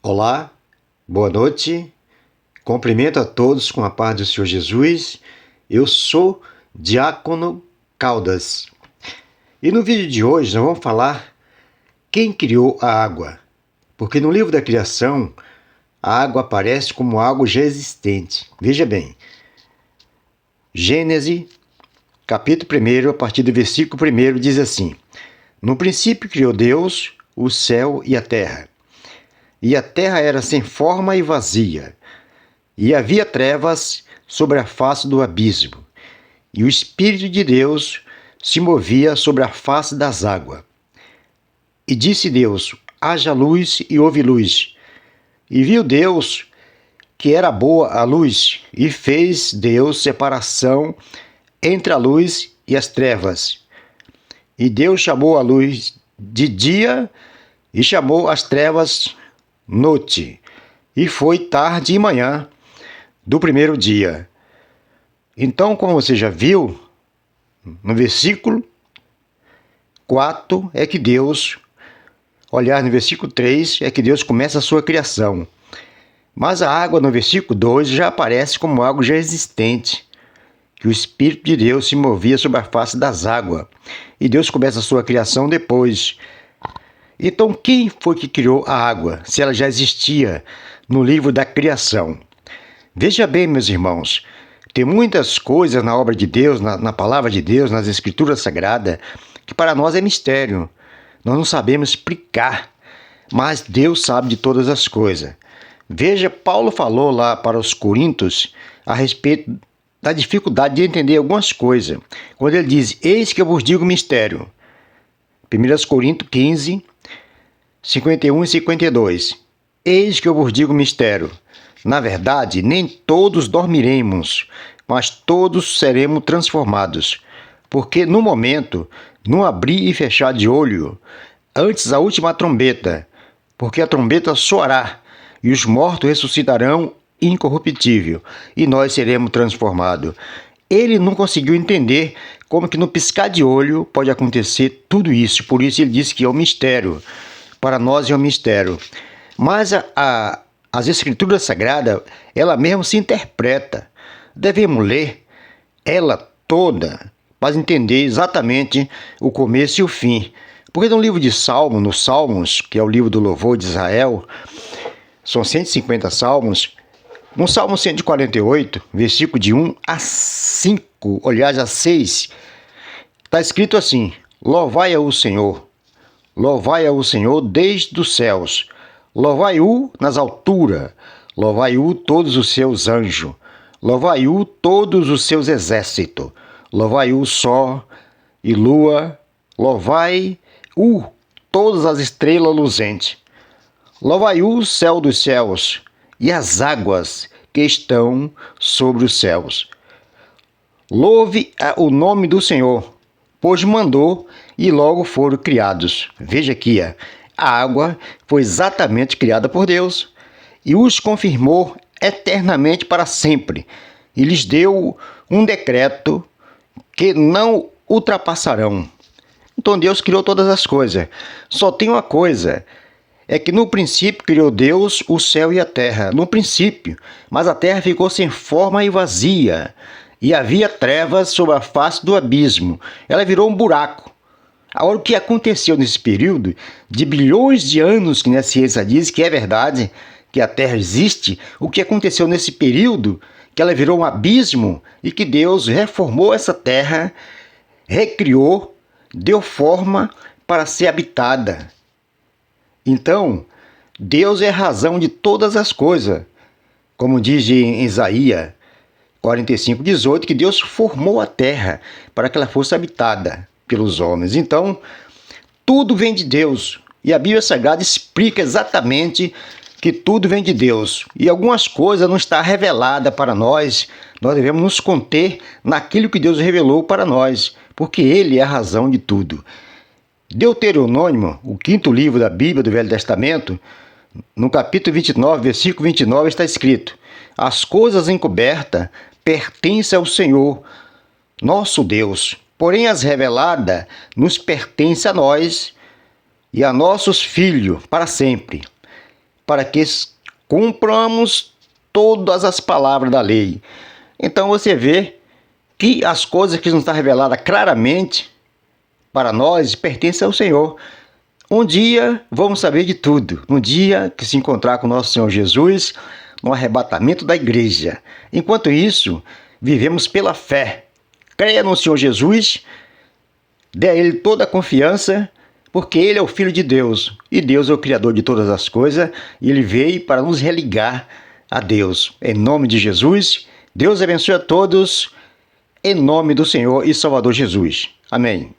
Olá, boa noite, cumprimento a todos com a paz do Senhor Jesus. Eu sou Diácono Caldas e no vídeo de hoje nós vamos falar quem criou a água, porque no livro da criação a água aparece como algo já existente. Veja bem, Gênesis capítulo 1, a partir do versículo 1 diz assim: No princípio criou Deus o céu e a terra. E a terra era sem forma e vazia, e havia trevas sobre a face do abismo, e o Espírito de Deus se movia sobre a face das águas. E disse Deus: haja luz, e houve luz. E viu Deus que era boa a luz, e fez Deus separação entre a luz e as trevas. E Deus chamou a luz de dia, e chamou as trevas noite, e foi tarde e manhã do primeiro dia. Então, como você já viu, no versículo 4 é que Deus, no versículo 3 é que Deus começa a sua criação. Mas a água no versículo 2 já aparece como algo já existente, que o Espírito de Deus se movia sobre a face das águas, e Deus começa a sua criação depois. Então, quem foi que criou a água, se ela já existia no livro da criação? Veja bem, meus irmãos, tem muitas coisas na obra de Deus, na palavra de Deus, nas escrituras sagradas, que para nós é mistério. Nós não sabemos explicar, mas Deus sabe de todas as coisas. Veja, Paulo falou lá para os Coríntios a respeito da dificuldade de entender algumas coisas. Quando ele diz: eis que eu vos digo mistério. 1 Coríntios 15, 51 e 52. Eis que eu vos digo mistério. Na verdade, nem todos dormiremos, mas todos seremos transformados. Porque no momento, num abrir e fechar de olho, antes a última trombeta, porque a trombeta soará, e os mortos ressuscitarão incorruptível, e nós seremos transformados. Ele não conseguiu entender como que no piscar de olho pode acontecer tudo isso. Por isso ele disse que é um mistério. Para nós é um mistério. Mas as Escrituras Sagradas, ela mesma se interpreta. Devemos ler ela toda para entender exatamente o começo e o fim. Porque no livro de Salmos, nos Salmos, que é o livro do louvor de Israel, são 150 salmos. No Salmo 148, versículo de 1 a 5, aliás, a 6, está escrito assim: louvai-o Senhor desde os céus, louvai-o nas alturas, louvai-o todos os seus anjos, louvai-o todos os seus exércitos, louvai-o sol e lua, louvai-o todas as estrelas luzentes, louvai-o céu dos céus e as águas que estão sobre os céus. Louve o nome do Senhor, pois mandou e logo foram criados. Veja aqui, a água foi exatamente criada por Deus e os confirmou eternamente para sempre, e lhes deu um decreto que não ultrapassarão. Então Deus criou todas as coisas. Só tem uma coisa: é que no princípio criou Deus o céu e a terra, no princípio, mas a terra ficou sem forma e vazia, e havia trevas sobre a face do abismo. Ela virou um buraco. Agora, o que aconteceu nesse período de bilhões de anos, que a ciência diz que é verdade, que a terra existe, o que aconteceu nesse período, que ela virou um abismo, e que Deus reformou essa terra, recriou, deu forma para ser habitada. Então, Deus é a razão de todas as coisas. Como diz em Isaías 45, 18, que Deus formou a terra para que ela fosse habitada pelos homens. Então, tudo vem de Deus. E a Bíblia Sagrada explica exatamente que tudo vem de Deus. E algumas coisas não estão reveladas para nós. Nós devemos nos conter naquilo que Deus revelou para nós, porque Ele é a razão de tudo. Deuteronômio, o 5º livro da Bíblia do Velho Testamento, no capítulo 29, versículo 29, está escrito: as coisas encobertas pertencem ao Senhor, nosso Deus, porém as reveladas nos pertencem a nós e a nossos filhos para sempre, para que cumpramos todas as palavras da lei. Então você vê que as coisas que nos estão reveladas claramente para nós pertencem ao Senhor. Um dia vamos saber de tudo. No dia que se encontrar com nosso Senhor Jesus, no arrebatamento da igreja. Enquanto isso, vivemos pela fé. Creia no Senhor Jesus, dê a Ele toda a confiança, porque Ele é o Filho de Deus. E Deus é o Criador de todas as coisas. E Ele veio para nos religar a Deus. Em nome de Jesus, Deus abençoe a todos. Em nome do Senhor e Salvador Jesus. Amém.